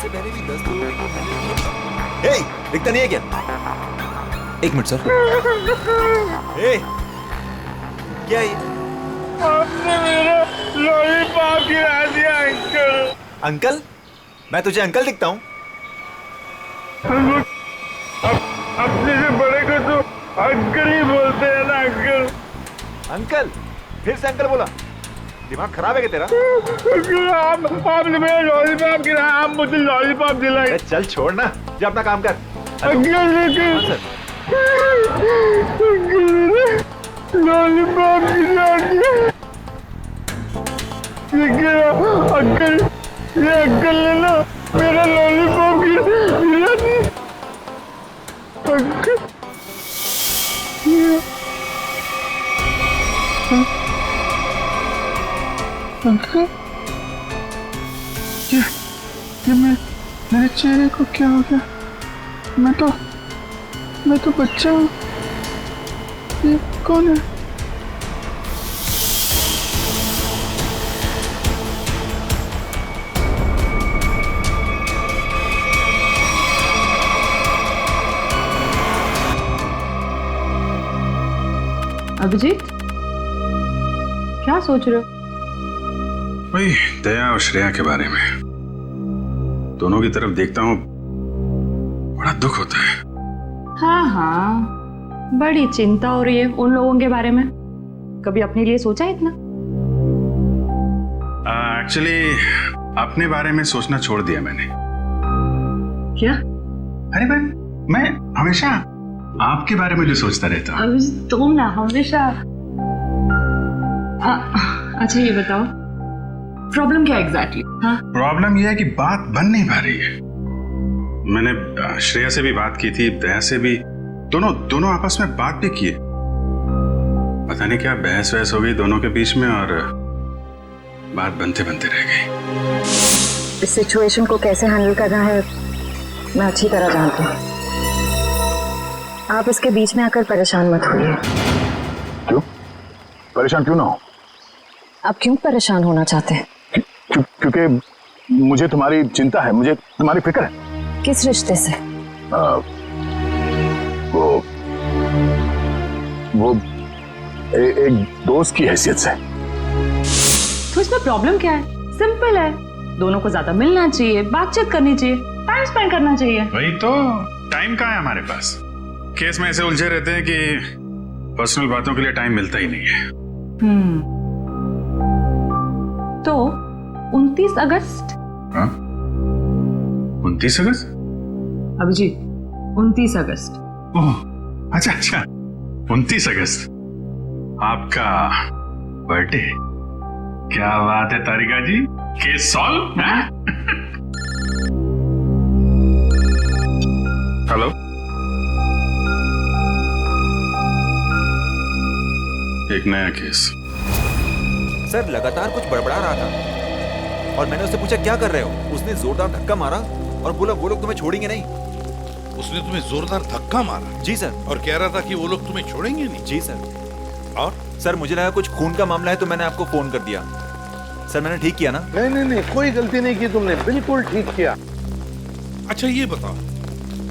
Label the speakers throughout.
Speaker 1: इससे पहले भी 10 लोगों को मैंने दिखता नहीं है क्या? एक मिनट सर। क्या है?
Speaker 2: आपने मेरा लॉलीपॉप गिरा दिया अंकल।
Speaker 1: अंकल? मैं तुझे अंकल दिखता हूँ?
Speaker 2: अपने से बड़े को तो अंकल ही बोलते हैं ना अंकल।
Speaker 1: अंकल? फिर से अंकल बोला? दिमाग खराब है क्या तेरा?
Speaker 2: आपने मेरा लॉलीपॉप गिराया, आप मुझे लॉलीपॉप दिलाए।
Speaker 1: चल छोड़ ना, जा अपना काम कर।
Speaker 2: अंकल लॉलीपॉप गिरा दिया। अंकल, ये अंकल ने ना मेरा लॉलीपॉप गिरा दिया। अंकल अंकल, ये मेरे चेहरे को क्या हो गया? मैं तो बच्चा हूँ। ये कौन है?
Speaker 3: अभिजीत, क्या सोच रहे हो?
Speaker 4: वही दया और श्रेया के बारे में। दोनों की तरफ देखता हूँ, बड़ा दुख होता है।
Speaker 3: हाँ, बड़ी चिंता हो रही है उन लोगों के बारे में। कभी अपने लिए सोचा इतना?
Speaker 4: एक्चुअली अपने बारे में सोचना छोड़ दिया मैंने।
Speaker 3: क्या?
Speaker 4: अरे भाई, मैं हमेशा आपके बारे में जो सोचता रहता हूँ।
Speaker 3: अभिजीत, तुम ना हमेशा। अच्छा ये बताओ, प्रॉब्लम क्या एग्जैक्टली? हाँ,
Speaker 4: प्रॉब्लम यह है कि बात बन नहीं पा रही है। मैंने श्रेया से भी बात की थी, दया से भी, दोनों आपस में बात भी की। पता नहीं क्या बहस वहस हो गई दोनों के बीच में और बात बनते बनते रह गई।
Speaker 5: इस सिचुएशन को कैसे हैंडल करना है मैं अच्छी तरह जानती हूँ। आप इसके बीच में आकर परेशान मत होइए।
Speaker 6: क्यों? परेशान क्यों ना हो?
Speaker 5: आप क्यों परेशान होना चाहते हैं?
Speaker 6: क्योंकि मुझे तुम्हारी चिंता है, मुझे तुम्हारी फिक्र है।
Speaker 5: किस रिश्ते से?
Speaker 6: वो एक दोस्त की हैसियत से।
Speaker 3: तो इसमें प्रॉब्लम क्या है? सिंपल है, दोनों को ज्यादा मिलना चाहिए, बातचीत करनी चाहिए, टाइम स्पेंड करना चाहिए।
Speaker 4: वही तो, टाइम कहाँ है हमारे पास? केस में ऐसे उलझे रहते हैं कि पर्सनल बातों के लिए टाइम मिलता ही नहीं है।
Speaker 3: तो 29 अगस्त?
Speaker 4: हाँ? 29 अगस्त?
Speaker 3: अभिजीत, 29 अगस्त।
Speaker 4: ओह, अच्छा 29 अगस्त आपका बर्थडे। क्या बात है तारिका जी, केस सॉल्व। हेलो, एक नया केस।
Speaker 1: सर लगातार कुछ बड़बड़ा रहा था और मैंने उससे पूछा क्या कर रहे हो? उसने जोरदार धक्का मारा और बोला वो लोग तुम्हें छोड़ेंगे नहीं।
Speaker 7: उसने तुम्हें जोरदार धक्का मारा?
Speaker 1: जी सर।
Speaker 7: और कह रहा था कि वो लोग तुम्हें छोड़ेंगे नहीं?
Speaker 1: जी सर।
Speaker 7: और
Speaker 1: सर मुझे लगा कुछ खून का मामला है तो मैंने आपको फोन कर दिया। सर मैंने ठीक किया ना?
Speaker 7: नहीं, कोई गलती नहीं की तुमने, बिल्कुल ठीक किया। अच्छा ये बताओ,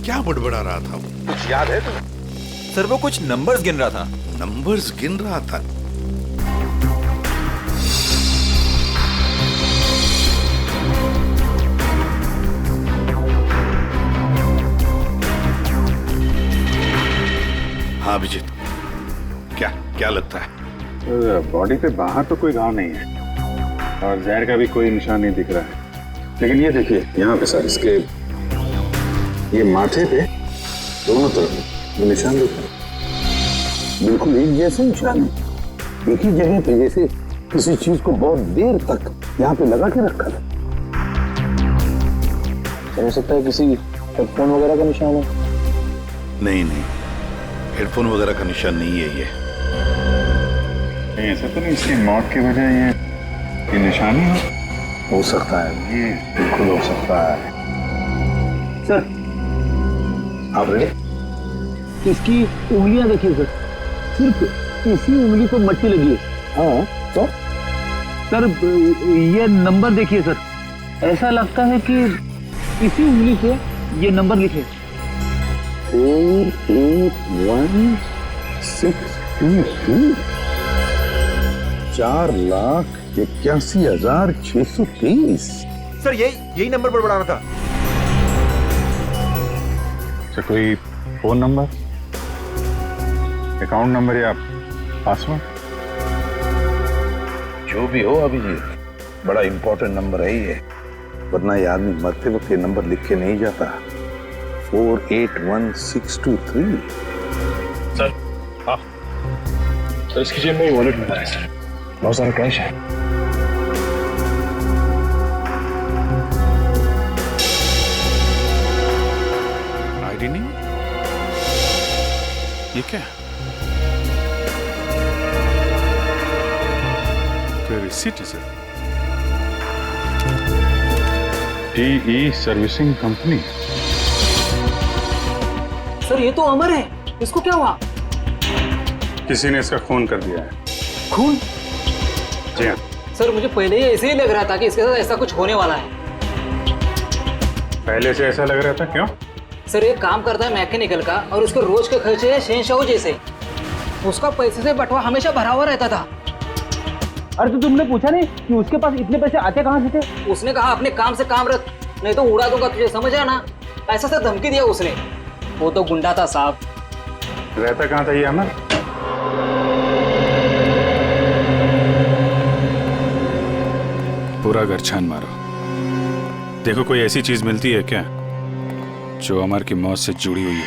Speaker 7: क्या बड़बड़ा रहा था वो? कुछ याद है तुम्हें?
Speaker 1: सर वो कुछ नंबर्स गिन रहा था।
Speaker 7: नंबर्स गिन रहा था? हाँ अभिजीत, क्या लगता है?
Speaker 4: बॉडी पे बाहर तो कोई घाव नहीं है और जहर का भी कोई निशान नहीं दिख रहा है, लेकिन ये देखिए यहाँ पे सर, इसके ये माथे पे दोनों तरफ ये निशान दिख रहे हैं।
Speaker 6: बिल्कुल एक जैसे निशान है, एक ही जगह पे, जैसे किसी चीज को बहुत देर तक यहाँ पे लगा के रखा था।
Speaker 8: हो सकता है किसी हेडफोन वगैरह का निशान हो।
Speaker 7: नहीं, हेडफोन वगैरह का निशान नहीं है ये।
Speaker 4: ऐसा तो नहीं इसकी मौत की वजह ये निशान ही
Speaker 6: हो सकता है,
Speaker 4: ये
Speaker 6: बिल्कुल हो सकता है। सर आप रेडी?
Speaker 8: इसकी उंगलियां देखिए सर, सिर्फ इसी उंगली को मट्टी लगी है।
Speaker 6: हाँ तो
Speaker 8: सर ये नंबर देखिए सर, ऐसा लगता है कि इसी उंगली से ये नंबर लिखे।
Speaker 6: 48162 4,81,623।
Speaker 1: सर यही नंबर बड़बड़ा रहा था।
Speaker 4: अच्छा, कोई फोन नंबर, अकाउंट नंबर या पासवर्ड?
Speaker 6: जो भी हो अभिजीत, बड़ा इंपॉर्टेंट नंबर है ये, वरना ये आदमी मरते वक्त ये नंबर लिख के नहीं जाता। 481,623।
Speaker 9: सर हाँ सर, इसकी जेब में वॉलेट मिला है सर, बहुत सारा कैश है।
Speaker 4: आईडी नहीं, ये क्या? रिसीट है sir. TE servicing company.
Speaker 10: Sir ये तो अमर है, इसको क्या हुआ?
Speaker 4: किसी ने इसका खून कर दिया है।
Speaker 10: खून?
Speaker 4: जी हाँ
Speaker 10: सर, मुझे पहले ही ऐसे ही लग रहा था कि इसके साथ ऐसा कुछ होने वाला है।
Speaker 4: पहले से ऐसा लग रहा था, क्यों?
Speaker 10: सर एक काम करता है मैकेनिकल का, और उसके रोज के खर्चे है शहंशाह जैसे। उसका पैसे से बटवा हमेशा भरा हुआ रहता था।
Speaker 8: अरे तो तुमने पूछा नहीं कि उसके पास इतने पैसे आते कहाँ से थे?
Speaker 10: उसने कहा अपने काम से काम रख, नहीं तो उड़ा दूंगा तुझे, समझ रहा ना? ऐसा से धमकी दिया उसने। वो तो गुंडा था साहब।
Speaker 4: रहता कहाँ था ये अमर? पूरा घर छान मारो, देखो कोई ऐसी चीज मिलती है क्या जो अमर की मौत से जुड़ी हुई हो।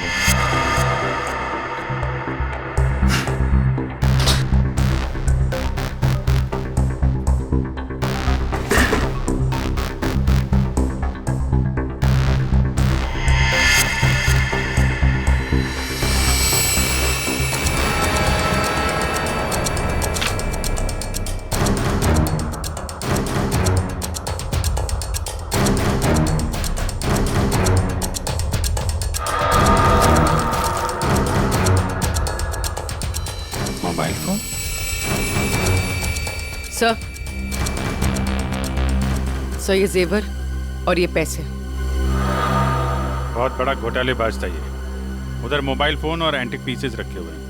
Speaker 4: Mobile phone?
Speaker 11: सर ये जेवर और ये पैसे।
Speaker 4: बहुत बड़ा घोटालेबाज था ये। उधर मोबाइल फोन और एंटिक पीसेस रखे हुए हैं।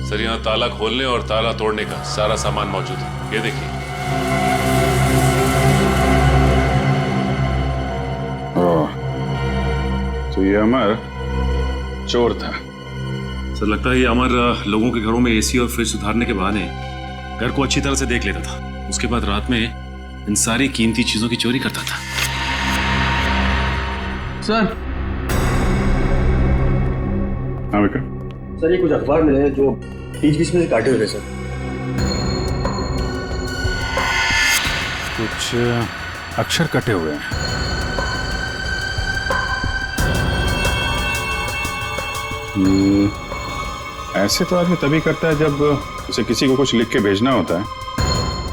Speaker 9: सर यहाँ ताला खोलने और ताला तोड़ने का सारा सामान मौजूद है, ये देखिए।
Speaker 4: तो ये अमर चोर था।
Speaker 9: सर लगता है ये अमर लोगों के घरों में एसी और फ्रिज सुधारने के बहाने घर को अच्छी तरह से देख लेता था। उसके बाद रात में इन सारी कीमती चीजों की चोरी करता था।
Speaker 8: सर
Speaker 4: हाँ विक्रम।
Speaker 9: सर ये कुछ अखबार मिले हैं जो बीच बीच में से काटे हुए सर।
Speaker 4: कुछ अक्षर कटे हुए हैं। ऐसे तो आदमी तभी करता है जब उसे किसी को कुछ लिख के भेजना होता है,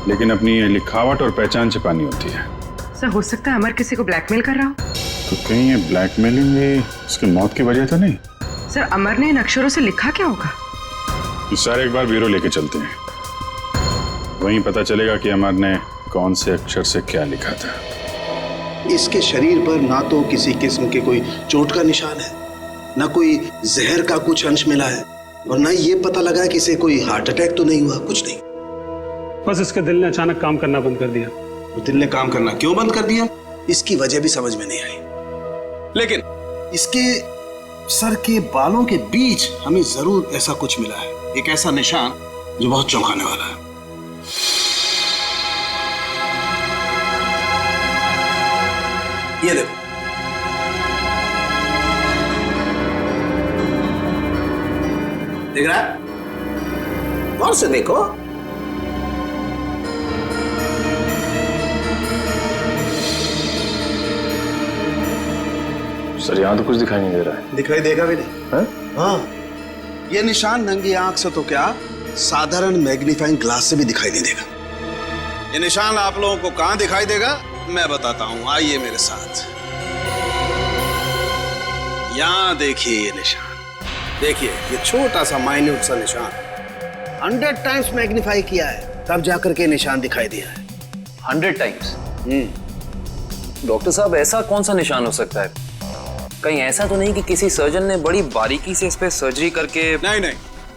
Speaker 4: लेकिन अपनी लिखावट और पहचान छिपानी होती है।
Speaker 11: सर हो सकता है अमर किसी को ब्लैकमेल कर रहा हो।
Speaker 4: तो कहीं ये ब्लैकमेलिंग भी उसकी मौत की वजह तो नहीं?
Speaker 11: सर अमर ने इन अक्षरों से लिखा क्या होगा?
Speaker 4: इस सारे एक बार ब्यूरो लेके चलते हैं, वहीं पता चलेगा कि अमर ने कौन से अक्षर से क्या लिखा था।
Speaker 6: इसके शरीर पर ना तो किसी किस्म के कोई चोट का निशान है, ना कोई जहर का कुछ अंश मिला है, और ना ये पता लगा कि इसे कोई हार्ट अटैक तो नहीं हुआ, कुछ नहीं।
Speaker 9: बस इसके दिल ने अचानक काम करना बंद कर दिया।
Speaker 6: दिल ने काम करना क्यों बंद कर दिया, इसकी वजह भी समझ में नहीं आई, लेकिन इसके सर के बालों के बीच हमें जरूर ऐसा कुछ मिला है, एक ऐसा निशान जो बहुत चौंकाने वाला है। ये देखो, देख रहा है? गौर से देखो।
Speaker 9: सर यहाँ तो कुछ दिखाई नहीं दे रहा है।
Speaker 6: दिखाई देगा भी नहीं। हाँ, ये निशान नंगी आंख से तो क्या, साधारण मैग्नीफाइंग ग्लास से भी दिखाई नहीं देगा। ये निशान आप लोगों को कहां दिखाई देगा मैं बताता हूं, आइए मेरे साथ। यहां देखिए ये निशान, देखिए ये छोटा सा माइन्यूट सा निशान 100 टाइम्स मैग्नीफाई किया है, तब जाकर के निशान दिखाई दिया है।
Speaker 12: 100 टाइम्स। डॉक्टर साहब, ऐसा कौन सा निशान हो सकता है? कहीं ऐसा तो नहीं कि किसी सर्जन ने बड़ी बारीकी से इस पे सर्जरी करके?
Speaker 6: नहीं नहीं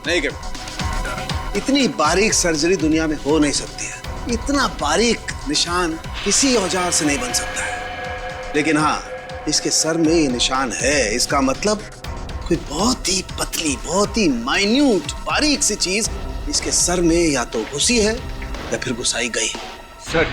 Speaker 6: नहीं कैप्टन, इतनी बारीक सर्जरी दुनिया में हो नहीं सकती है। इतना बारीक निशान किसी औजार से नहीं बन सकता है। लेकिन हाँ, इसके सर में ये निशान है। इसका मतलब कोई बहुत ही पतली, बहुत ही माइन्यूट, बारीक सी चीज इसके सर में या तो घुसी है या फिर घुसाई गई।
Speaker 2: सर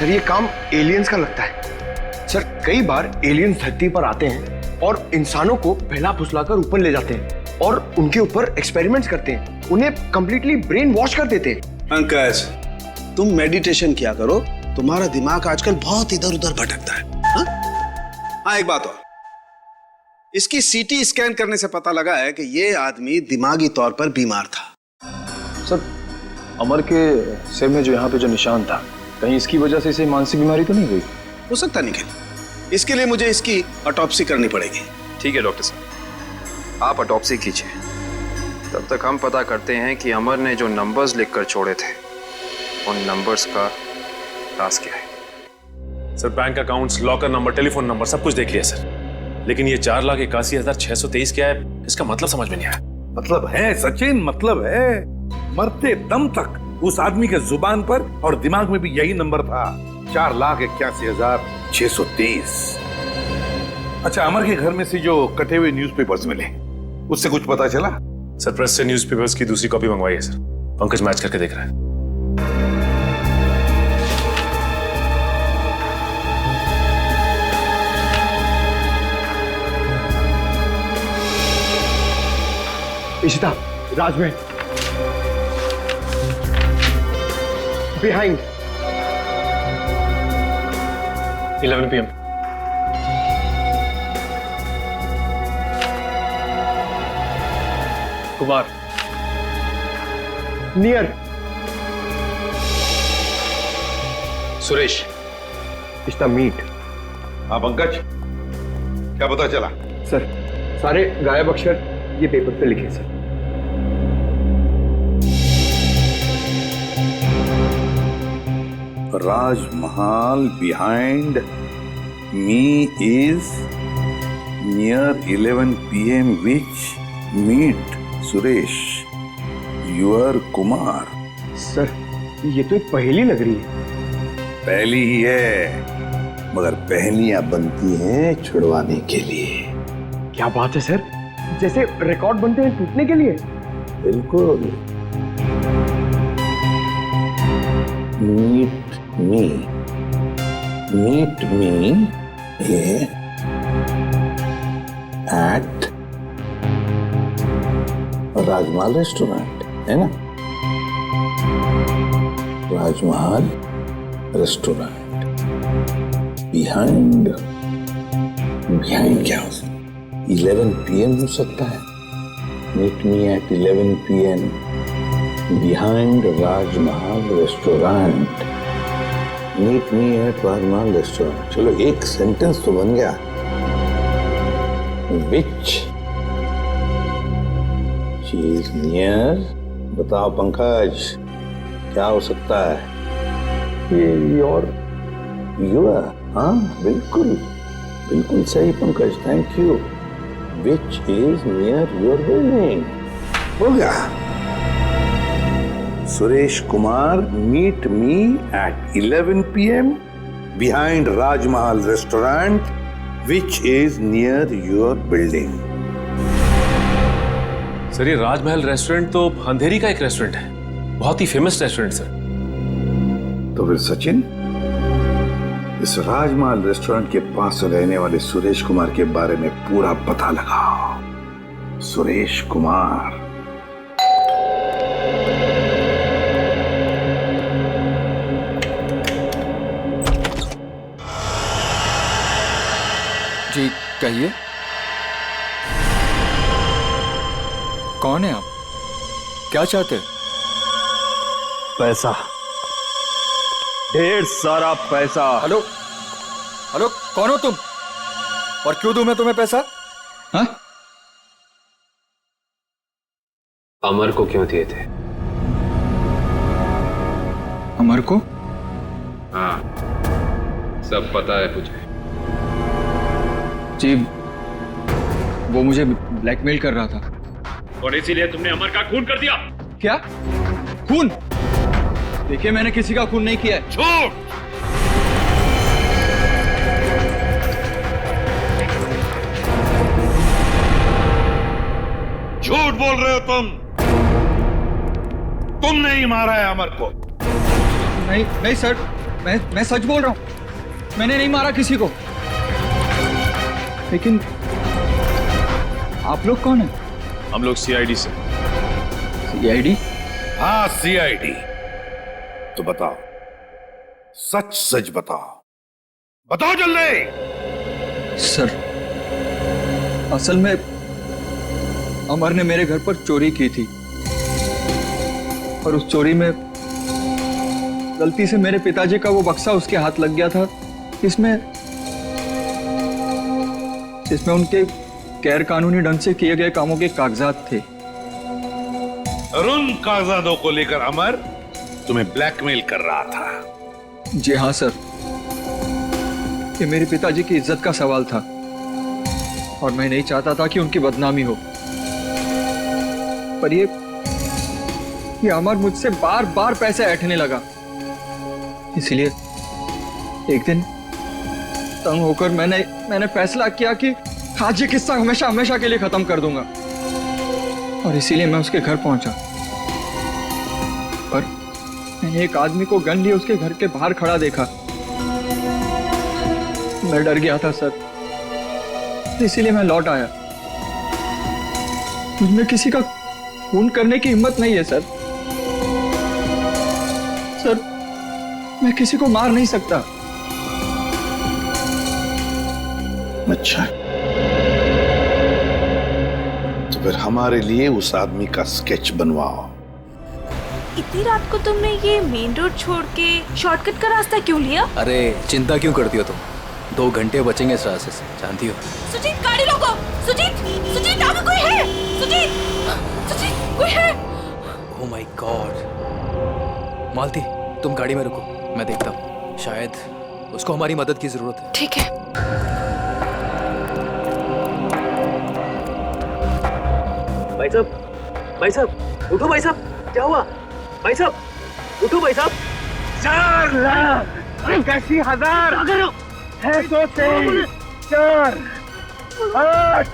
Speaker 2: ये काम एलियंस का लगता है। सर कई बार एलियंस धरती पर आते हैं और इंसानों को बहला फुसलाकर ऊपर ले जाते हैं और उनके ऊपर एक्सपेरिमेंट्स करते हैं, उन्हें कंप्लीटली ब्रेन वॉश कर देते हैं।
Speaker 6: पंकज, तुम मेडिटेशन किया करो, तुम्हारा दिमाग आजकल बहुत इधर उधर भटकता है। हाँ, एक बात और, इसकी सीटी स्कैन करने से पता लगा है कि ये आदमी दिमागी तौर पर बीमार था।
Speaker 2: सर अमर के सिर में जो यहाँ पे जो निशान था, कहीं इसकी वजह से इसे मानसिक बीमारी तो नहीं हुई?
Speaker 6: हो सकता निखिल, इसके लिए मुझे इसकी ऑटोप्सी करनी पड़ेगी।
Speaker 12: ठीक है डॉक्टर साहब, आप ऑटोप्सी कीजिए। तब तक हम पता करते हैं कि अमर ने जो नंबर्स लिखकर छोड़े थे, उन नंबर्स का राज क्या है।
Speaker 9: Sir bank accounts, locker number, telephone number सब कुछ देख लिया सर, लेकिन ये 4,81,623 क्या है, इसका मतलब समझ में नहीं आया।
Speaker 7: मतलब है सचिन, मतलब है। मरते दम तक उस आदमी के जुबान पर और दिमाग में भी यही नंबर था, 4,81,623। अच्छा, अमर के घर में से जो कटे हुए न्यूज़पेपर्स मिले, उससे कुछ पता चला?
Speaker 9: सर प्रेस से न्यूज़पेपर्स की दूसरी कॉपी मंगवाई है सर, पंकज मैच करके देख रहा है।
Speaker 2: Ishita, Rajmahal behind
Speaker 9: 11 PM।
Speaker 12: Kumar
Speaker 2: near
Speaker 12: Suresh
Speaker 2: Ishta meet.
Speaker 7: हाँ पंकज, क्या पता चला?
Speaker 2: सर सारे गायब अक्षर ये पेपर पे लिखे sir.
Speaker 7: Rajmahal behind me is near 11 PM which meet Suresh, your Kumar।
Speaker 2: Sir ये तो एक पहेली लग रही है।
Speaker 7: पहली ही है, मगर पहेलियां बनती हैं छुड़वाने के लिए।
Speaker 2: क्या बात है सर, जैसे रिकॉर्ड बनते हैं टूटने के लिए।
Speaker 7: बिल्कुल। meet me at Rajmahal restaurant, है ना? राजमहल रेस्टोरेंट बिहाइंड क्या हो सकता है? 11 PM हो सकता है। Meet me at 11 PM behind Rajmahal restaurant. Meet me at Rajmahal restaurant. चलो एक सेंटेंस तो बन गया। विच चीज नियर, बताओ पंकज, क्या हो सकता है? ये योर, हाँ बिल्कुल बिल्कुल सही Pankaj, thank you. Which is near your building. हो गया। Suresh Kumar, meet me at 11 PM behind Rajmahal restaurant which is near your building.
Speaker 9: Sir ये राजमहल रेस्टोरेंट तो अंधेरी का एक रेस्टोरेंट है, बहुत ही फेमस रेस्टोरेंट सर।
Speaker 7: तो फिर सचिन, इस राजमहल रेस्टोरेंट के पास रहने वाले सुरेश कुमार के बारे में पूरा पता लगाओ। सुरेश कुमार।
Speaker 13: जी कहिए, कौन है आप? क्या चाहते हैं?
Speaker 8: पैसा, ढेर सारा पैसा।
Speaker 13: हेलो हेलो, कौन हो तुम और क्यों दूं मैं तुम्हें पैसा? हाँ?
Speaker 12: अमर को क्यों दिए थे?
Speaker 13: अमर को?
Speaker 12: हाँ, सब पता है मुझे।
Speaker 13: जी, वो मुझे ब्लैकमेल कर रहा था।
Speaker 9: और इसीलिए तुमने अमर का खून कर दिया?
Speaker 13: क्या? खून? देखिए, मैंने किसी का खून नहीं किया है।
Speaker 9: झूठ!
Speaker 14: झूठ बोल रहे हो तुम। तुमने ही मारा है अमर को।
Speaker 13: नहीं नहीं सर, मैं सच बोल रहा हूं। मैंने नहीं मारा किसी को। लेकिन आप लोग कौन हैं?
Speaker 9: हम लोग सीआईडी से।
Speaker 13: सीआईडी?
Speaker 14: हाँ, सीआईडी। तो बताओ, सच सच बताओ, बताओ जल्दी।
Speaker 13: सर, असल में अमर ने मेरे घर पर चोरी की थी और उस चोरी में गलती से मेरे पिताजी का वो बक्सा उसके हाथ लग गया था, इसमें उनके गैर कानूनी ढंग से किए गए कामों के कागजात थे।
Speaker 14: और उन कागजातों को लेकर अमर तुम्हें ब्लैकमेल कर रहा था।
Speaker 13: जी हाँ सर, ये मेरे पिताजी की इज्जत का सवाल था और मैं नहीं चाहता था कि उनकी बदनामी हो। पर ये अमर मुझसे बार बार पैसे ऐंठने लगा। इसलिए एक दिन तंग होकर मैंने फैसला किया कि आज ये किस्सा हमेशा हमेशा के लिए खत्म कर दूंगा। और इसीलिए मैं उसके घर पहुंचा। पर मैंने एक आदमी को गन लिए उसके घर के बाहर खड़ा देखा। मैं डर गया था सर, इसीलिए मैं लौट आया। मुझमें किसी का खून करने की हिम्मत नहीं है सर। सर, मैं किसी को मार नहीं सकता।
Speaker 14: अच्छा, तो फिर हमारे लिए उस आदमी का स्केच बनवाओ।
Speaker 15: इतनी रात को तुमने ये मेन रोड छोड़ के शॉर्टकट का रास्ता क्यों लिया?
Speaker 16: अरे चिंता क्यों करती हो तुम? 2 घंटे बचेंगे इस रास्ते से, जानती हो।
Speaker 15: सुजीत, गाड़ी रोको। सुजीत, आगे कोई है? सुजीत, कोई है?
Speaker 16: Oh my God. मालती, तुम गाड़ी में रुको, मैं देखता हूँ। शायद उसको हमारी मदद की जरूरत है।
Speaker 15: ठीक है।
Speaker 8: भाई साहब, उठो भाई साहब, क्या हुआ? भाई साहब, उठो भाई साहब। 4 लाख 81,000 है, 2 3 4 8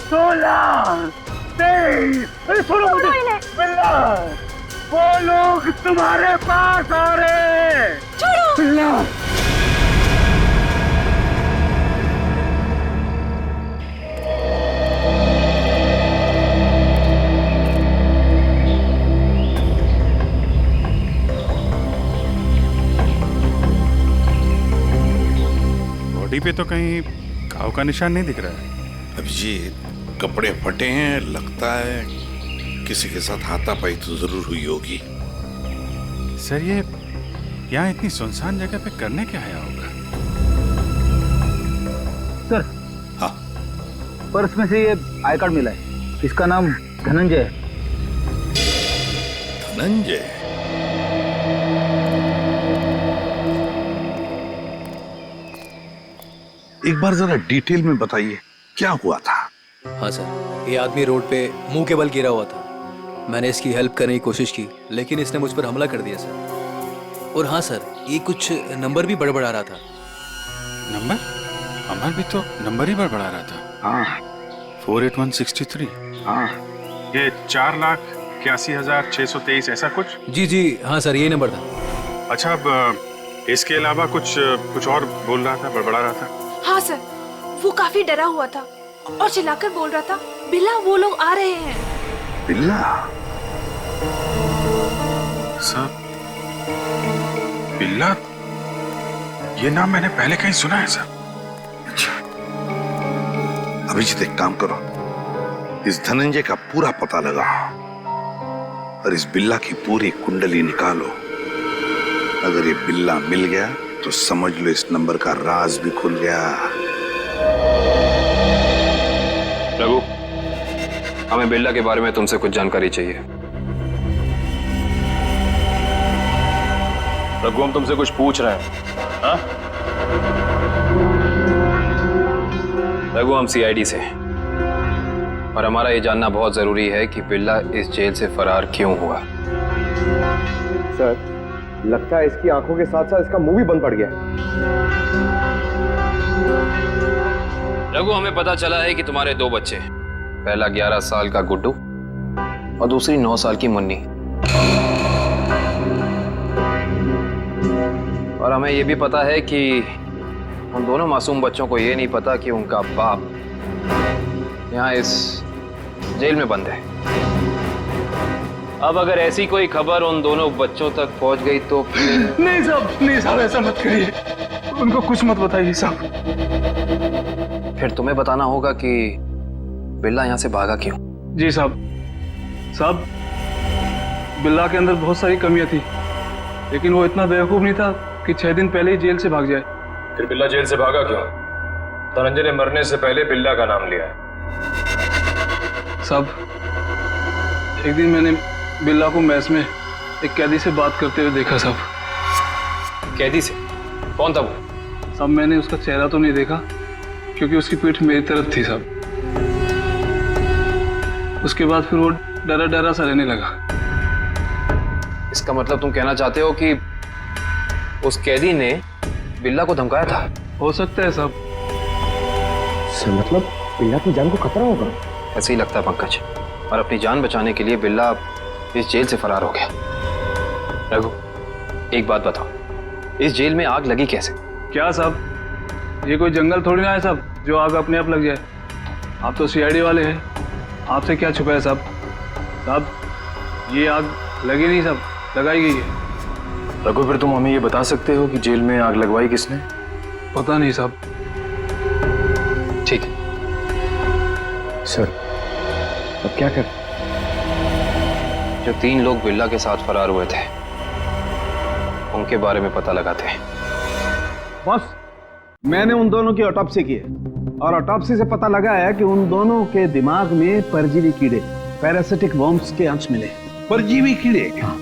Speaker 8: 16 23। अरे सुनो मुझे, बिल्ला, वो लोग तुम्हारे पास आ रहे।
Speaker 15: छोड़ो
Speaker 8: बिल्ला।
Speaker 4: बॉडी पे तो कहीं घाव का निशान नहीं दिख रहा है।
Speaker 14: अभिजीत, कपड़े फटे हैं, लगता है किसी के साथ हाथापाई तो जरूर हुई होगी।
Speaker 4: सर, ये यहाँ इतनी सुनसान जगह पे करने क्या आया होगा?
Speaker 8: सर,
Speaker 14: हाँ,
Speaker 8: पर्स में से ये आई कार्ड मिला है। इसका नाम धनंजय है।
Speaker 14: धनंजय? एक बार जरा डिटेल में बताइए, क्या हुआ था?
Speaker 16: हाँ सर, ये आदमी रोड पे मुंह के बल गिरा हुआ था। मैंने इसकी हेल्प करने की कोशिश की, लेकिन इसने मुझ पर हमला कर दिया सर। और हाँ सर, ये कुछ नंबर भी बड़बड़ा रहा था।
Speaker 4: नंबर? अमर भी तो नंबर ही बड़बड़ा रहा था।
Speaker 14: हाँ,
Speaker 4: 48163।
Speaker 14: हाँ,
Speaker 4: ये 4,81,623 ऐसा कुछ?
Speaker 16: जी हाँ सर, यही नंबर था।
Speaker 4: अच्छा, अब इसके अलावा कुछ और बोल रहा था, बड़बड़ा रहा था?
Speaker 15: हाँ सर, वो काफी डरा हुआ था और चिल्लाकर बोल रहा था, बिल्ला, वो लोग आ रहे हैं।
Speaker 14: बिल्ला?
Speaker 4: सर, बिल्ला, ये नाम मैंने पहले कहीं सुना है सर।
Speaker 14: अच्छा, अभिजीत, एक काम करो, इस धनंजय का पूरा पता लगाओ और इस बिल्ला की पूरी कुंडली निकालो। अगर ये बिल्ला मिल गया तो समझ लो इस नंबर का राज भी खुल गया।
Speaker 12: रघु, हमें बिल्ला के बारे में तुमसे कुछ जानकारी चाहिए।
Speaker 17: रघु, हम तुमसे कुछ पूछ रहे हैं। हाँ
Speaker 12: रघु, हम सीआईडी से हैं और हमारा ये जानना बहुत जरूरी है कि बिल्ला इस जेल से फरार क्यों हुआ।
Speaker 2: सर, लगता है इसकी आंखों के साथ साथ इसका मुंह भी बंद पड़ गया।
Speaker 12: रघु, हमें पता चला है कि तुम्हारे 2 बच्चे हैं। पहला 11 साल का गुड्डू और दूसरी 9 साल की मुन्नी। और हमें यह भी पता है कि उन दोनों मासूम बच्चों को यह नहीं पता कि उनका बाप यहाँ इस जेल में बंद है। अब अगर ऐसी कोई खबर उन दोनों बच्चों तक पहुंच गई तो
Speaker 8: नहीं साहब, ऐसा मत करिए। उनको कुछ मत बताइए साहब।
Speaker 12: फिर तुम्हें बताना होगा कि बिल्ला यहाँ से भागा क्यों।
Speaker 8: जी साहब, बिल्ला के अंदर बहुत सारी कमियां थी, लेकिन वो इतना बेवकूफ नहीं था कि 6 दिन पहले ही जेल से भाग जाए।
Speaker 17: फिर बिल्ला जेल से भागा क्यों? धनंजय ने मरने से पहले बिल्ला का नाम लिया है।
Speaker 8: साहब, एक दिन मैंने बिल्ला को मैस में एक कैदी से बात करते हुए देखा साहब।
Speaker 12: कैदी से? कौन था वो?
Speaker 8: साहब, मैंने उसका चेहरा तो नहीं देखा क्योंकि उसकी पीठ मेरी तरफ थी साहब। उसके बाद फिर वो डरा डरा सा रहने लगा।
Speaker 12: इसका मतलब तुम कहना चाहते हो कि उस कैदी ने बिल्ला को धमकाया था?
Speaker 8: हो सकता है साहब।
Speaker 2: सर, मतलब बिल्ला की जान को खतरा होगा?
Speaker 12: ऐसे ही लगता है पंकज, और अपनी जान बचाने के लिए बिल्ला इस जेल से फरार हो गया। रघु, एक बात बताओ, इस जेल में आग लगी कैसे?
Speaker 8: क्या साहब, ये कोई जंगल थोड़ी ना है साहब जो आग अपने आप लग जाए। आप तो सीआईडी वाले हैं, आपसे क्या छुपा है साहब? ये आग लगी नहीं साहब, लगाई गई है।
Speaker 17: रघु, फिर तुम हमें ये बता सकते हो कि जेल में आग लगवाई किसने?
Speaker 8: पता नहीं साहब।
Speaker 12: ठीक है
Speaker 2: सर, अब क्या कर?
Speaker 12: जो 3 लोग बिल्ला के साथ फरार हुए थे उनके बारे में पता लगाते हैं।
Speaker 6: बॉस, मैंने उन दोनों की ऑटोप्सी की है और ऑटोप्सी से पता लगा है कि उन दोनों के दिमाग में परजीवी कीड़े, पैरासिटिक वर्म्स के अंश मिले।
Speaker 14: परजीवी कीड़े?
Speaker 6: हाँ,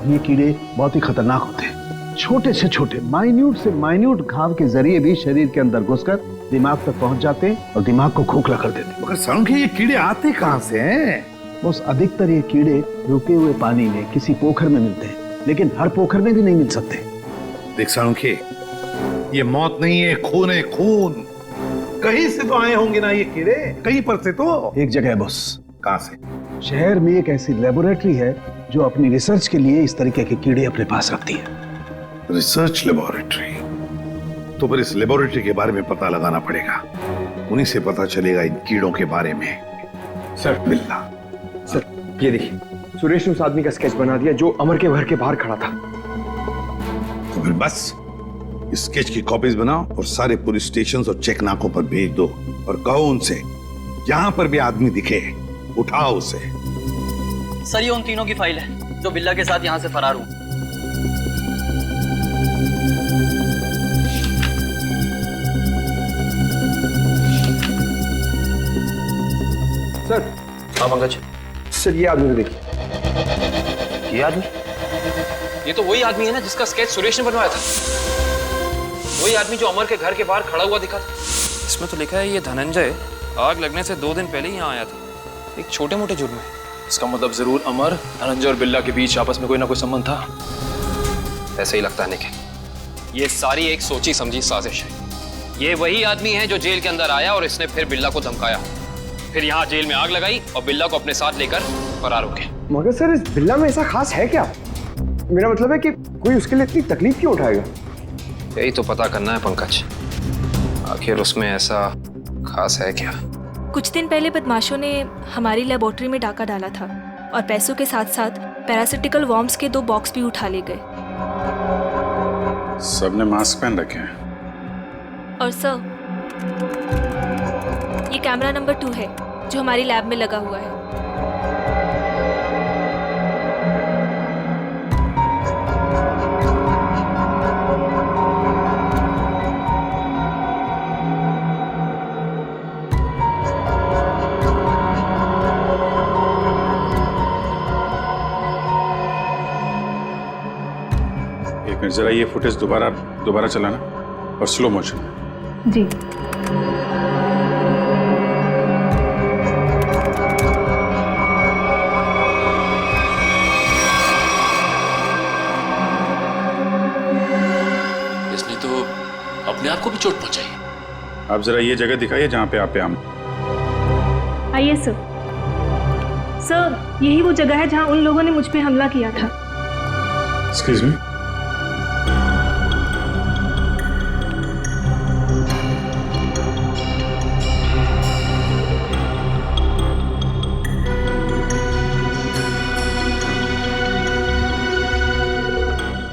Speaker 6: ये कीड़े बहुत ही खतरनाक होते हैं। छोटे से छोटे, माइन्यूट से माइन्यूट घाव के जरिए भी शरीर के अंदर घुसकर दिमाग तक पहुंच जाते हैं और दिमाग को खोखला कर देते हैं।
Speaker 14: मगर सालुंखे, ये कीड़े आते कहां से हैं?
Speaker 6: बस अधिकतर ये कीड़े रुके हुए पानी में किसी पोखर में मिलते हैं, लेकिन हर पोखर में भी नहीं मिल सकते।
Speaker 14: देख सालुंखे, ये मौत नहीं है, खून है, खून। कहीं से तो आए होंगे ना ये कीड़े, कहीं पर से तो।
Speaker 6: एक जगह है बॉस।
Speaker 14: कहां से?
Speaker 6: शहर में एक ऐसी लेबोरेटरी है जो अपनी रिसर्च के लिए इस तरीके के कीड़े अपने पास रखती है।
Speaker 14: Research laboratory? तो फिर इस लेबोरेटरी के बारे में पता लगाना पड़ेगा। उन्हीं से पता चलेगा इन कीड़ों के बारे में।
Speaker 2: सर,
Speaker 14: बिल्ला।
Speaker 2: सर, ये देखिए, सुरेश ने उस आदमी का स्केच बना दिया जो अमर के घर के बाहर खड़ा था।
Speaker 14: तो फिर बस स्केच की कॉपीज बनाओ और सारे पुलिस स्टेशन और चेक नाकों पर भेज दो और कहो उनसे जहां पर भी आदमी दिखे उठाओ उसे।
Speaker 18: सर, ये उन तीनों की फाइल है जो बिल्ला के साथ यहाँ से फरार हुए।
Speaker 2: सर।
Speaker 12: हाँ पंकज।
Speaker 2: सर, ये आदमी देखिए।
Speaker 12: ये आदमी? ये तो वही आदमी है ना जिसका स्केच सुरेश ने बनवाया था। वही आदमी जो अमर के घर के बाहर खड़ा हुआ दिखा था। इसमें तो लिखा है ये धनंजय आग लगने से 2 दिन पहले ही यहाँ आया था, एक छोटे मोटे जुर्म में।
Speaker 16: इसका मतलब जरूर अमर, धनंजय और बिल्ला के बीच आपस में कोई ना कोई संबंध था।
Speaker 12: ऐसे ही लगता है निखिल, ये सारी एक सोची समझी साजिश है। ये वही आदमी है जो जेल के अंदर आया और इसने फिर बिल्ला को धमकाया, फिर यहाँ जेल में आग लगाई और बिल्ला को अपने साथ लेकर फरार हो गए।
Speaker 2: मगर सर, इस बिल्ला में ऐसा खास है क्या? मेरा मतलब है कि कोई उसके लिए इतनी तकलीफ क्यों उठाएगा?
Speaker 12: यही तो पता करना है पंकज, आखिर उसमें ऐसा खास है क्या?
Speaker 15: कुछ दिन पहले बदमाशों ने हमारी लेबोरेटरी में डाका डाला था और पैसों के साथ साथ पैरासिटिकल वर्म्स के 2 बॉक्स भी उठा ले गए।
Speaker 4: सबने मास्क पहन रखे हैं।
Speaker 15: और सर, ये कैमरा नंबर 2 है जो हमारी लैब में लगा हुआ है।
Speaker 4: एक मिनट, जरा ये फुटेज दोबारा चलाना और स्लो मोशन।
Speaker 3: जी।
Speaker 9: इसने तो अपने आप को भी चोट पहुंचाई।
Speaker 4: आप जरा ये जगह दिखाइए जहां पे आप आम।
Speaker 15: आइए सर। सर, यही वो जगह है जहां उन लोगों ने मुझ पे हमला किया था।
Speaker 4: Excuse me.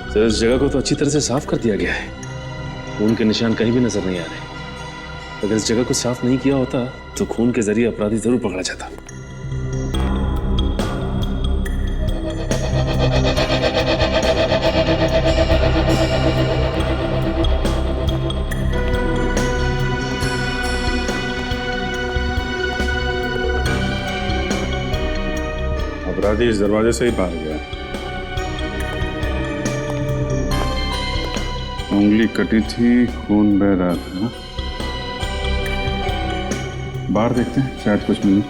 Speaker 9: सर, इस जगह को तो अच्छी तरह से साफ कर दिया गया है। खून के निशान कहीं भी नजर नहीं आ रहे। अगर इस जगह को साफ नहीं किया होता तो खून के जरिए अपराधी जरूर पकड़ा जाता।
Speaker 4: अपराधी इस दरवाजे से ही बाहर गया। उंगली कटी थी, खून बह रहा था। बाहर देखते हैं, शायद कुछ मिले।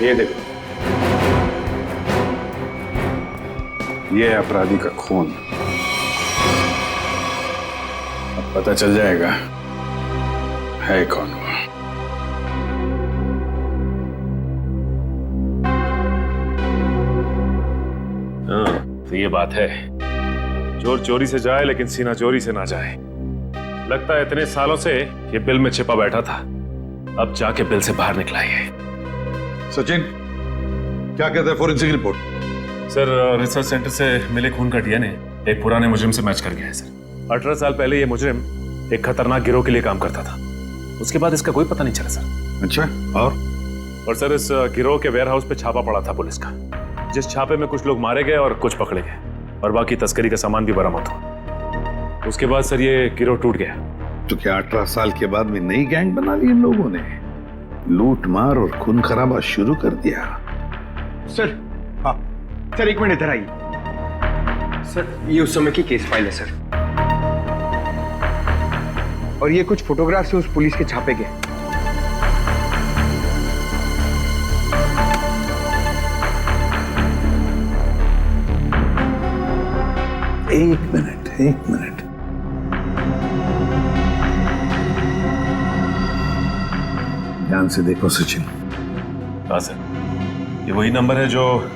Speaker 4: ये देखो, ये है अपराधी का खून। अब पता चल जाएगा है कौन वो।
Speaker 9: हाँ, तो ये बात है। चोर चोरी से जाए लेकिन सीना चोरी से ना जाए। लगता है इतने सालों से ये बिल में छिपा बैठा था, अब जाके बिल से बाहर निकला है।
Speaker 14: सचिन, क्या कहते हैं forensic report?
Speaker 9: Sir, research centre से मिले खून का डीएनए एक पुराने मुजरिम से मैच कर गया है सर। 18 साल पहले ये मुजरिम एक खतरनाक गिरोह के लिए काम करता था। उसके बाद इसका कोई पता नहीं चला सर।
Speaker 14: अच्छा, और
Speaker 9: सर, इस गिरोह के वेयर हाउस पे छापा पड़ा था पुलिस का, जिस छापे में कुछ लोग मारे गए और कुछ पकड़े गए और बाकी तस्करी का सामान भी बरामद हुआ। उसके बाद सर ये गिरोह टूट गया।
Speaker 14: तो क्या 18 साल के बाद में नई गैंग बना ली इन लोगों ने? लूट मार और खून खराबा शुरू कर दिया।
Speaker 2: सर, हाँ सर, एक मिनट इधर आइए। सर, ये उस समय की केस फाइल है सर, और ये कुछ फोटोग्राफ से उस पुलिस के छापे के।
Speaker 14: एक मिनट। ध्यान से देखो सचिन।
Speaker 9: हाँ सर, ये वही नंबर है जो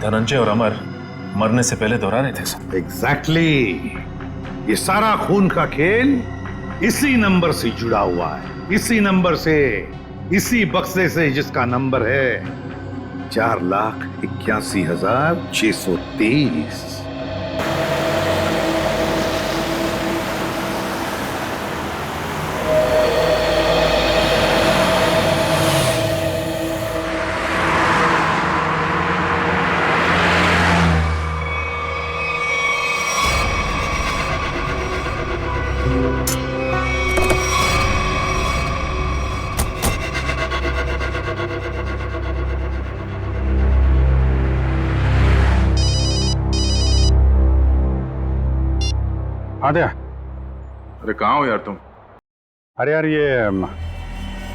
Speaker 9: धनंजय और अमर मरने से पहले दोहरा रहे थे सर।
Speaker 14: एग्जैक्टली। ये सारा खून का खेल इसी नंबर से जुड़ा हुआ है, इसी नंबर से, इसी बक्से से जिसका नंबर है 4,81,630।
Speaker 4: आद्या, अरे कहाँ हो यार तुम? अरे यार, ये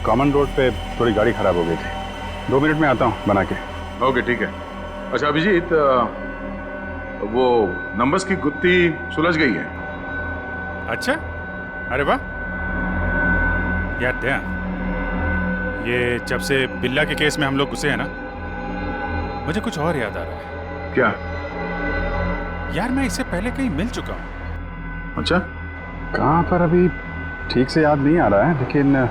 Speaker 4: कॉमन रोड पे थोड़ी गाड़ी खराब हो गई थी। 2 मिनट में आता हूँ बना के। ओके, ठीक है। अच्छा अभिजीत, वो नंबर्स की गुत्थी सुलझ गई है। अच्छा, अरे वाह यार। दया, ये जब से बिल्ला के केस में हम लोग घुसे हैं ना, मुझे कुछ और याद आ रहा है। क्या यार? मैं इससे पहले कहीं मिल चुका हूँ। अच्छा, कहाँ पर अभी ठीक से याद नहीं आ रहा है, लेकिन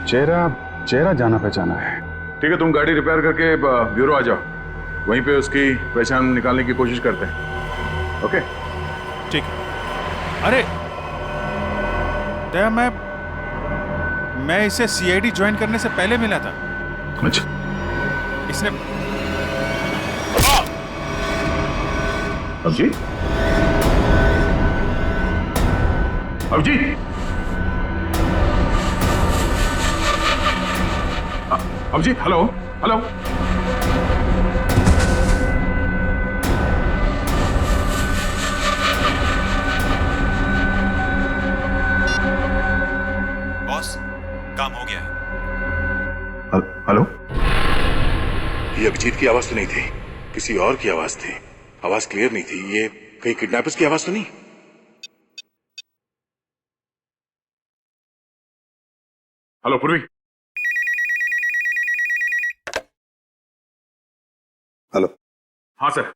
Speaker 4: चेहरा जाना पहचाना है। ठीक है, तुम गाड़ी रिपेयर करके ब्यूरो आ जाओ, वहीं पे उसकी पहचान निकालने की कोशिश करते हैं। ओके
Speaker 19: ठीक है। अरे दया, मैं इसे सीआईडी ज्वाइन करने से पहले मिला था।
Speaker 4: अच्छा।
Speaker 19: इसने
Speaker 4: Abhijeet, Abhijeet, Abhijeet, hello hello.
Speaker 1: Boss, काम हो गया है।
Speaker 4: हेलो।
Speaker 14: ये अभिजीत की आवाज तो नहीं थी, किसी और की आवाज थी। आवाज क्लियर नहीं थी। ये कहीं किडनैपर्स की आवाज तो नहीं?
Speaker 4: हेलो पूर्वी।
Speaker 14: हेलो।
Speaker 4: हाँ सर।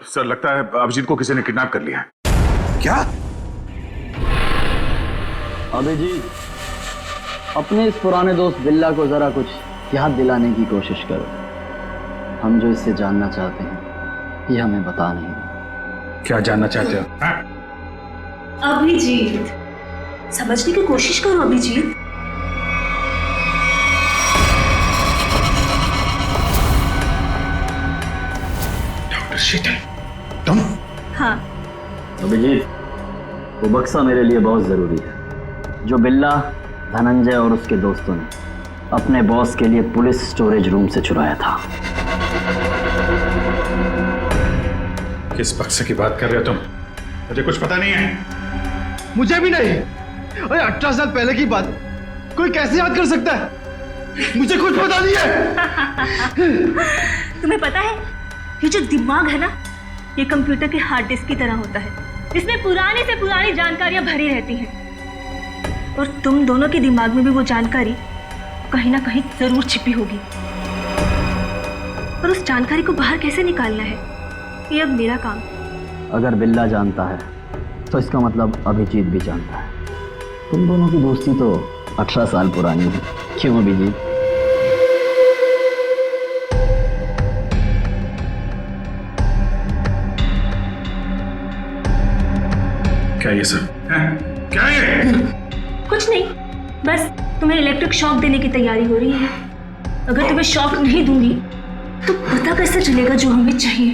Speaker 4: सर लगता है अभिजीत को किसी ने किडनैप कर लिया है।
Speaker 14: क्या?
Speaker 18: अभिजीत, अपने इस पुराने दोस्त बिल्ला को जरा कुछ याद दिलाने की कोशिश करो। हम जो इससे जानना चाहते हैं ये हमें बता नहीं रहा।
Speaker 4: क्या जानना चाहते हो?
Speaker 20: अभिजीत, समझने की कोशिश करो अभिजीत।
Speaker 4: डॉक्टर शीतल, तुम?
Speaker 20: हाँ।
Speaker 18: अभिजीत, वो बक्सा मेरे लिए बहुत जरूरी है जो बिल्ला, धनंजय और उसके दोस्तों ने अपने बॉस के लिए पुलिस स्टोरेज रूम से चुराया था।
Speaker 4: किस बक्से की बात कर रहे हो तुम? मुझे कुछ पता नहीं है।
Speaker 8: मुझे भी नहीं। अरे 18 साल पहले की बात कोई कैसे याद कर सकता है? मुझे कुछ पता नहीं है।
Speaker 20: तुम्हें पता है, ये जो दिमाग है ना, ये कंप्यूटर के हार्ड डिस्क की तरह होता है। इसमें पुरानी से पुरानी जानकारियां भरी रहती हैं और तुम दोनों के दिमाग में भी वो जानकारी कहीं ना कहीं जरूर छिपी होगी। और उस जानकारी को बाहर कैसे निकालना है, ये अब मेरा काम है।
Speaker 18: अगर बिल्ला जानता है तो इसका मतलब अभिजीत भी जानता है। तुम दोनों की दोस्ती तो 18 साल पुरानी है, क्यों अभिजीत?
Speaker 4: क्या ये सब? क्या ये?
Speaker 20: कुछ नहीं, बस तुम्हें इलेक्ट्रिक शॉक देने की तैयारी हो रही है। अगर तुम्हें शॉक नहीं दूंगी तो पता कैसे चलेगा जो हमें चाहिए?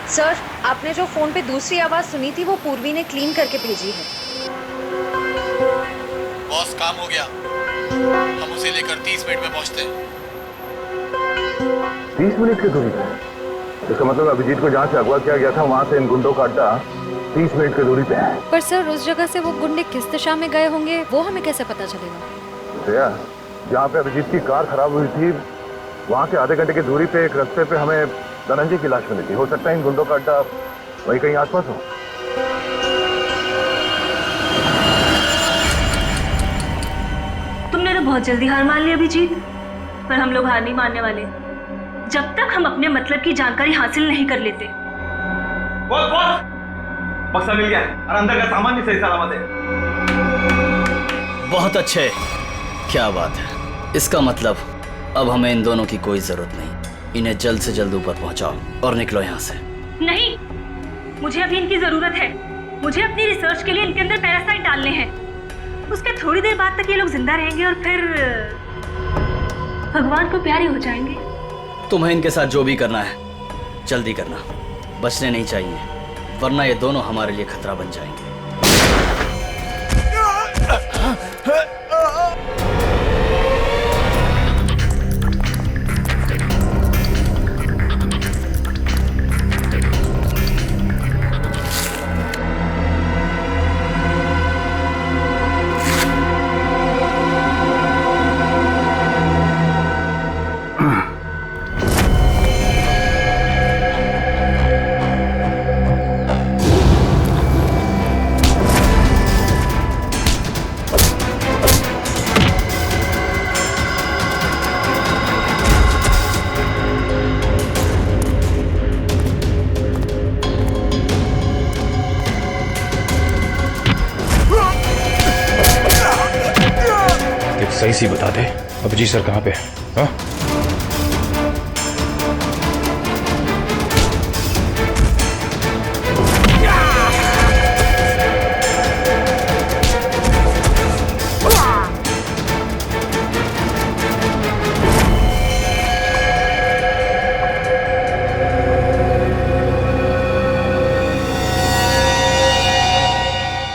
Speaker 5: सर, आपने जो फोन पे दूसरी आवाज सुनी थी वो पूर्वी ने क्लीन करके भेजी है।
Speaker 16: बॉस, काम हो गया। हम उसे लेकर 30 मिनट में पहुंचते हैं।
Speaker 14: 30 मिनट की दूरी पे? इसका मतलब अभिजीत को जहाँ से अगवा किया गया था वहाँ से इन गुंडों का अड्डा 30 मिनट की दूरी पे है।
Speaker 5: पर सर, उस जगह से वो गुंडे किस दिशा में गए होंगे वो हमें कैसे पता चलेगा?
Speaker 14: जहाँ पे अभिजीत की कार खराब हुई थी वहाँ से आधे घंटे की दूरी पे एक रास्ते पे हमें धनंजय की लाश मिली थी। हो सकता है इन गुंडों का अड्डा वही कहीं आसपास हो।
Speaker 20: तुमने तो बहुत जल्दी हार मान ली अभिजीत, पर हम लोग हार नहीं मानने वाले जब तक हम अपने मतलब की जानकारी हासिल नहीं कर लेते।
Speaker 8: बॉस, बक्सा मिल गया और अंदर का सामान भी सही सलामत है।
Speaker 18: बहुत अच्छे, क्या बात है। इसका मतलब अब हमें इन दोनों की कोई जरूरत नहीं। इन्हें जल्द से जल्द ऊपर पहुंचाओ और निकलो यहाँ से।
Speaker 20: नहीं, मुझे अभी इनकी जरूरत है। मुझे अपनी रिसर्च के लिए इनके अंदर पैरासाइट डालने हैं। उसके थोड़ी देर बाद तक ये लोग जिंदा रहेंगे और फिर भगवान को प्यारे हो जाएंगे।
Speaker 18: तुम्हें इनके साथ जो भी करना है जल्दी करना, बचने नहीं चाहिए, वरना ये दोनों हमारे लिए खतरा बन जाएंगे।
Speaker 17: सही सी बता दे, अभिजीत सर कहाँ पे है? हाँ?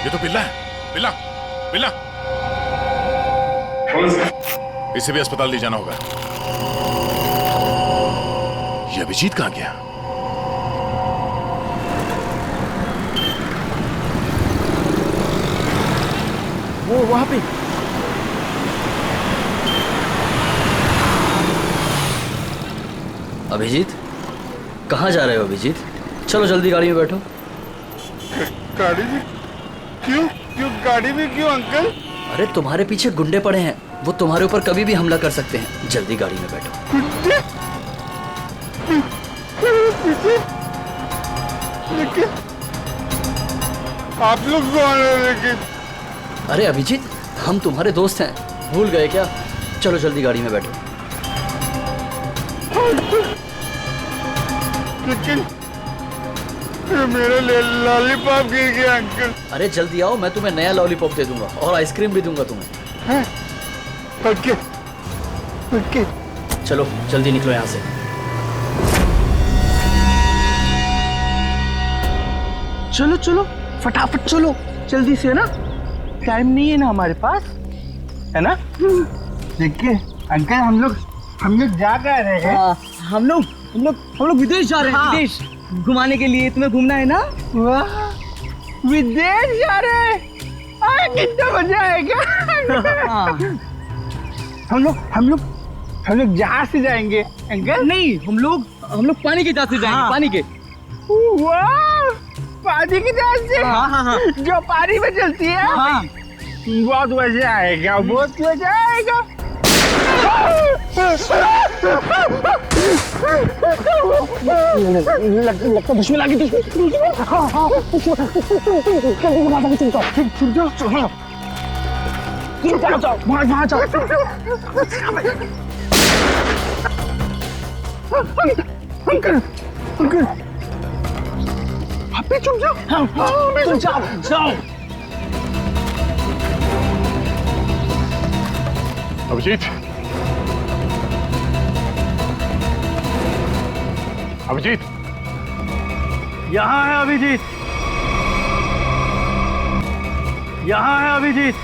Speaker 19: ये तो बिल्ला है। बिल्ला, बिल्ला, इसे भी अस्पताल ले जाना होगा। ये अभिजीत कहाँ गया?
Speaker 8: वो वहां पे।
Speaker 18: अभिजीत, कहाँ जा रहे हो अभिजीत? चलो जल्दी गाड़ी में बैठो।
Speaker 19: गाड़ी में क्यों? क्यों गाड़ी में क्यों अंकल?
Speaker 18: अरे तुम्हारे पीछे गुंडे पड़े हैं, वो तुम्हारे ऊपर कभी भी हमला कर सकते हैं। जल्दी गाड़ी में बैठो।
Speaker 19: लेकिन आप लोग कौन हैं? लेकिन
Speaker 18: अरे अभिजीत, हम तुम्हारे दोस्त हैं, भूल गए क्या? चलो जल्दी गाड़ी में बैठो।
Speaker 19: लेकिन मेरा लॉलीपॉप गिर गया अंकल।
Speaker 18: अरे जल्दी आओ, मैं तुम्हें नया लॉलीपॉप दे दूंगा और आइसक्रीम भी दूंगा तुम्हें।
Speaker 19: Okay, okay.
Speaker 18: चलो जल्दी निकलो यहाँ से।
Speaker 8: चलो चलो फटाफट चलो, जल्दी से ना, टाइम नहीं है ना हमारे पास, है ना? देखिए अंकल, हम लोग जा कर रहे हैं। हम लोग विदेश जा रहे हैं। विदेश घुमाने के लिए, तुम्हें घूमना है ना? वाह, विदेश जा रहे हैं, कितना मजा आएगा। हम लोग जहाज से जाएंगे अंकल। नहीं, हम लोग पानी के जहाज से जाएंगे। पानी के। वाह, पानी की जहाज से? हाँ। जो पानी में चलती है। हाँ। बहुत मजा आएगा, बहुत मजा आएगा। लगता दुश्मन आ गई। वहाँ जाओ। अंकल आप भी चुप जाओ। जाओ।
Speaker 19: अभिजीत, अभिजीत,
Speaker 8: यहाँ है अभिजीत, यहाँ है अभिजीत,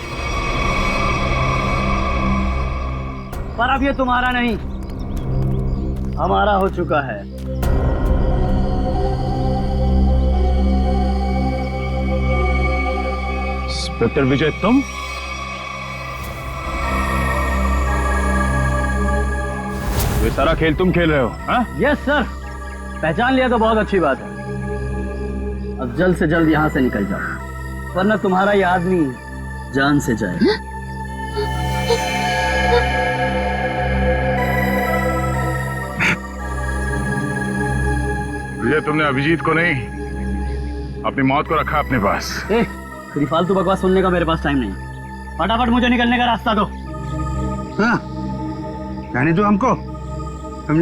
Speaker 8: पर अब ये तुम्हारा नहीं, हमारा हो चुका है।
Speaker 19: इंस्पेक्टर विजय, तुम? ये सारा खेल तुम खेल रहे हो? हाँ?
Speaker 8: यस सर, पहचान लिया तो बहुत अच्छी बात है। अब जल्द से जल्द यहाँ से निकल जाओ, वरना तुम्हारा ये आदमी जान से जाएगा।
Speaker 19: विजय, तुमने अभिजीत को नहीं, अपनी मौत को रखा अपने पास।
Speaker 8: तेरी फालतू बकवास सुनने का मेरे पास टाइम नहीं। फटाफट मुझे निकलने का रास्ता दो। हाँ, जाने दो हमको। हम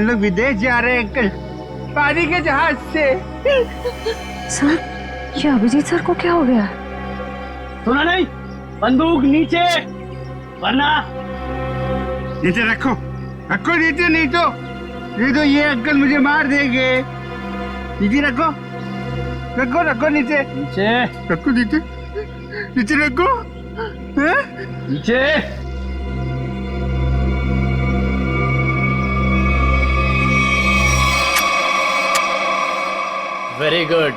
Speaker 8: लोग विदेश जा रहे हैं अंकल, पानी के जहाज से।
Speaker 5: सर, ये अभिजीत सर को क्या हो गया?
Speaker 8: सुना नहीं? बंदूक नीचे, वरना नीचे रखो नीचे, नहीं तो ये अंकल मुझे मार देंगे। नीचे रखो नीचे रखो, नीचे रखो, नीचे।
Speaker 18: Very good.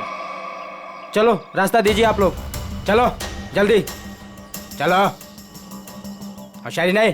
Speaker 8: चलो रास्ता दीजिए आप लोग, चलो जल्दी चलो। होशियारी नहीं।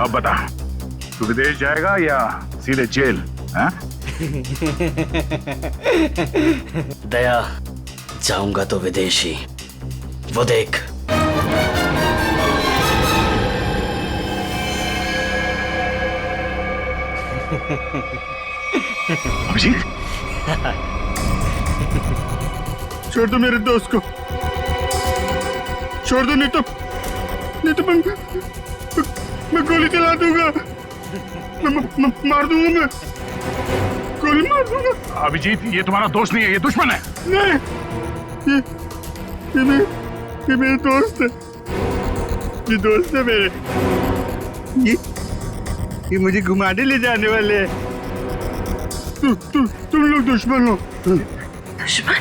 Speaker 19: अब बता, तू विदेश जाएगा या सीधे जेल? हाँ?
Speaker 18: दया, जाऊंगा तो विदेश ही। वो देख।
Speaker 19: अभिजीत,
Speaker 8: छोड़ दो मेरे दोस्त को, छोड़ दो, नहीं तो मैं गोली चला दूंगा, मैं मार दूंगा, मैं गोली मार दूंगा।
Speaker 19: अभिजीत, ये तुम्हारा दोस्त नहीं है, ये दुश्मन है।
Speaker 8: नहीं, ये मेरे दोस्त है, ये दोस्त है मेरे। ये मुझे घुमाने ले जाने वाले हैं। तुम लोग दुश्मन हो।
Speaker 5: दुश्मन?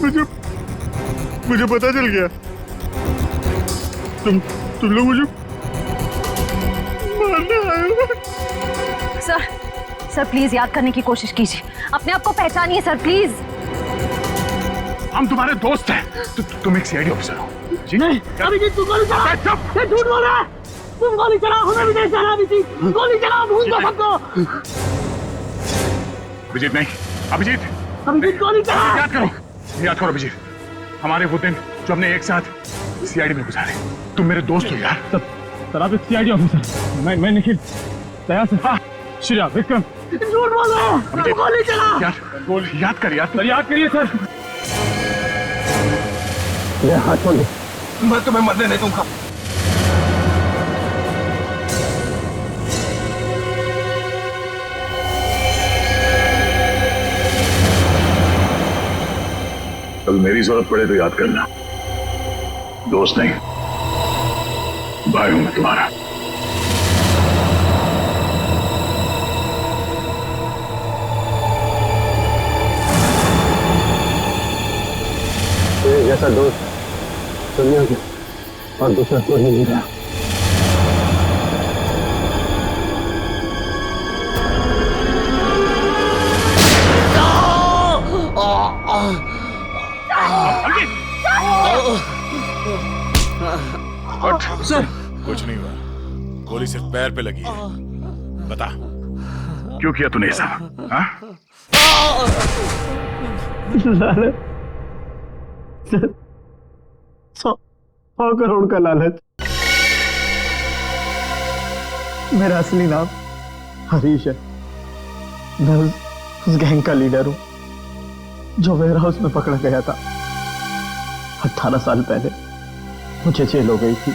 Speaker 8: मुझे पता चल गया। तुम लोग मुझे मारने आए हो।
Speaker 5: सर प्लीज याद करने की कोशिश कीजिए, अपने आप को पहचानिए सर, प्लीज।
Speaker 19: हम तुम्हारे दोस्त हैं। तुम एक सीआईडी ऑफिसर हो जी?
Speaker 8: नहीं, अभिजीत तू गोली चला। ये झूठ बोल रहा है। तुम गोली चलाओ, हमें विदेश जाना। अभिजीत गोली चलाओ, भूल दो सबको।
Speaker 19: अभिजीत नहीं, अभिजीत
Speaker 8: गोली चला।
Speaker 19: याद करो अभिजीत, हमारे वो दिन जो हमने एक साथ सीआईडी में गुजारे। तुम मेरे दोस्त हो यार।
Speaker 8: सर आप एक सीआईडी ऑफिसर, मैं निखिल, दया से। हाँ, श्रेया, विक्रम। झूठ बोल रहा है। गोली चला।
Speaker 19: यार याद कर यार।
Speaker 8: सर याद करिए सर।
Speaker 2: हाथ छोड़ दे, मैं तुम्हें मरने नहीं दूंगा।
Speaker 19: कल मेरी जरूरत पड़े तो याद करना। दोस्त नहीं, भाई हूं मैं तुम्हारा।
Speaker 2: जैसा दोस्त दुनिया के और दूसरा कोई नहीं रहा।
Speaker 19: सर कुछ नहीं हुआ, गोली सिर्फ पैर पे लगी है। बता क्यों किया तूने ऐसा? हाँ?
Speaker 8: सर 100 करोड़ का लालच। मेरा असली नाम हरीश है। मैं उस गैंग का लीडर हूं जो वेयर हाउस में पकड़ा गया था। 18 साल पहले मुझे जेल हो गई थी।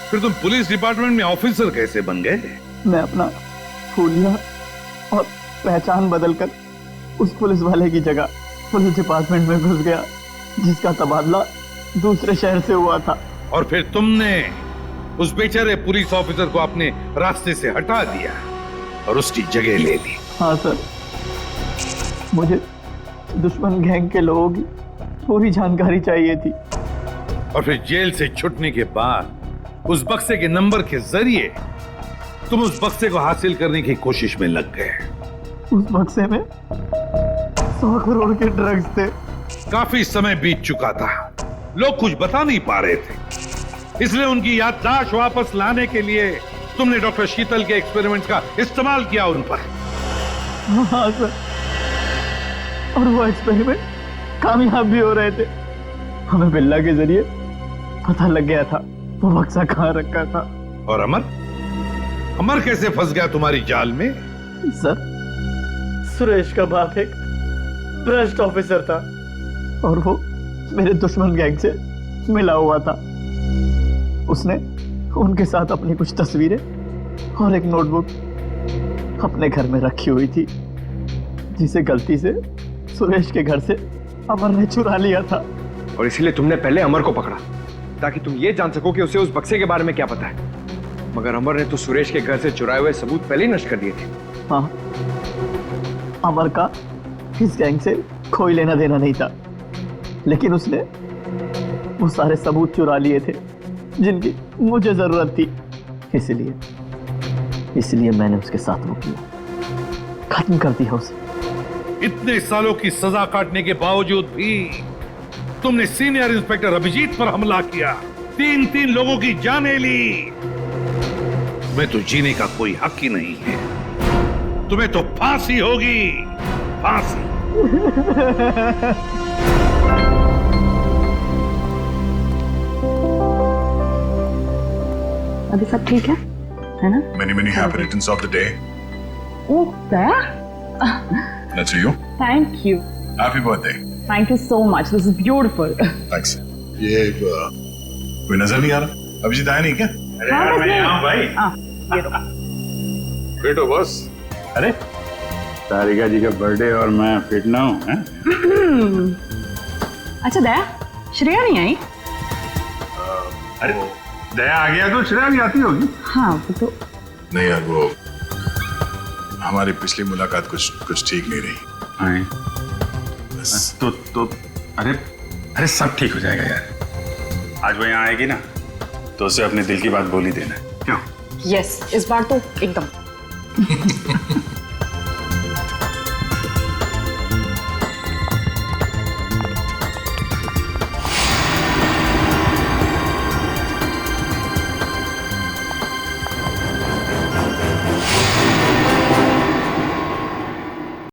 Speaker 14: फिर तुम पुलिस डिपार्टमेंट में ऑफिसर कैसे बन गए?
Speaker 8: मैं अपना फूलिया और पहचान बदलकर उस पुलिस वाले की जगह पुलिस डिपार्टमेंट में घुस गया, जिसका तबादला दूसरे शहर से हुआ था।
Speaker 14: और फिर तुमने उस बेचारे पुलिस ऑफिसर को अपने रास्ते से हटा दिया और उसकी जगह ले ली।
Speaker 8: हाँ सर, मुझे दुश्मन गैंग के लोगों की पूरी जानकारी चाहिए थी।
Speaker 14: और फिर जेल से छूटने के बाद उस बक्से के नंबर के जरिए तुम उस बक्से को हासिल करने की कोशिश में लग गए।
Speaker 8: उस बक्से में 100 करोड़ के ड्रग्स थे।
Speaker 14: काफी समय बीत चुका था, लोग कुछ बता नहीं पा रहे थे, इसलिए उनकी याददाश्त वापस लाने के लिए तुमने डॉक्टर शीतल के एक्सपेरिमेंट का इस्तेमाल किया उन पर।
Speaker 8: हाँ सर, और वो एक्सपेरिमेंट कामयाब भी हो रहे थे। हमें बिल्ला के जरिए पता लग गया था वो बक्सा कहाँ रखा था।
Speaker 14: और अमर कैसे फंस गया तुम्हारी जाल में?
Speaker 8: सर, सुरेश का बाप एक भ्रष्ट ऑफिसर था और वो मेरे दुश्मन गैंग से मिला हुआ था। उसने उनके साथ अपनी कुछ तस्वीरें और एक नोटबुक अपने घर में रखी हुई थी।
Speaker 18: जिसे गलती से सुरेश के घर से अमर ने चुरा लिया था।
Speaker 2: और इसीलिए तुमने पहले अमर को पकड़ा ताकि तुम ये जान सको कि उसे उस बक्से के बारे में क्या पता है। मगर अमर ने तो सुरेश के घर से चुराए हुए सबूत पहले ही नष्ट कर दिए थे।
Speaker 18: हाँ, अमर का इस गैंग से कोई लेना देना नहीं था, लेकिन उसने वो सारे सबूत चुरा लिए थे जिनकी मुझे जरूरत थी। इसलिए मैंने उसके साथ वो किया, खत्म कर दिया उसे।
Speaker 14: इतने सालों की सजा काटने के बावजूद भी तुमने सीनियर इंस्पेक्टर अभिजीत पर हमला किया, 3 लोगों की जानें ली। तुम्हें तो जीने का कोई हक ही नहीं है, तुम्हें तो फांसी होगी, फांसी।
Speaker 3: अभी सब ठीक है ना?
Speaker 21: Many happy returns of the day.
Speaker 3: Oh, there?
Speaker 21: That's you.
Speaker 3: Thank you.
Speaker 21: Happy birthday.
Speaker 3: Thank you so much. This is beautiful.
Speaker 21: Thanks. ये कोई नजर नहीं आ रहा? अभिजीत आया नहीं क्या?
Speaker 19: अरे यार मैं यहाँ हूँ भाई।
Speaker 3: ये लो।
Speaker 19: बेटो बॉस। अरे तारिका जी का बर्थडे और मैं फिट ना हूँ, हैं?
Speaker 3: अच्छा दया, श्रेया नहीं आई?
Speaker 19: अरे दया आ गया तो श्रेया भी आती होगी।
Speaker 3: हाँ वो तो
Speaker 21: नहीं यार, वो हमारी पिछली मुलाकात कुछ ठीक नहीं रही।
Speaker 19: तो अरे सब ठीक हो जाएगा यार। आज वो यहाँ आएगी ना तो उसे अपने दिल की बात बोल ही देना। क्यों?
Speaker 3: यस, इस बार तो एकदम।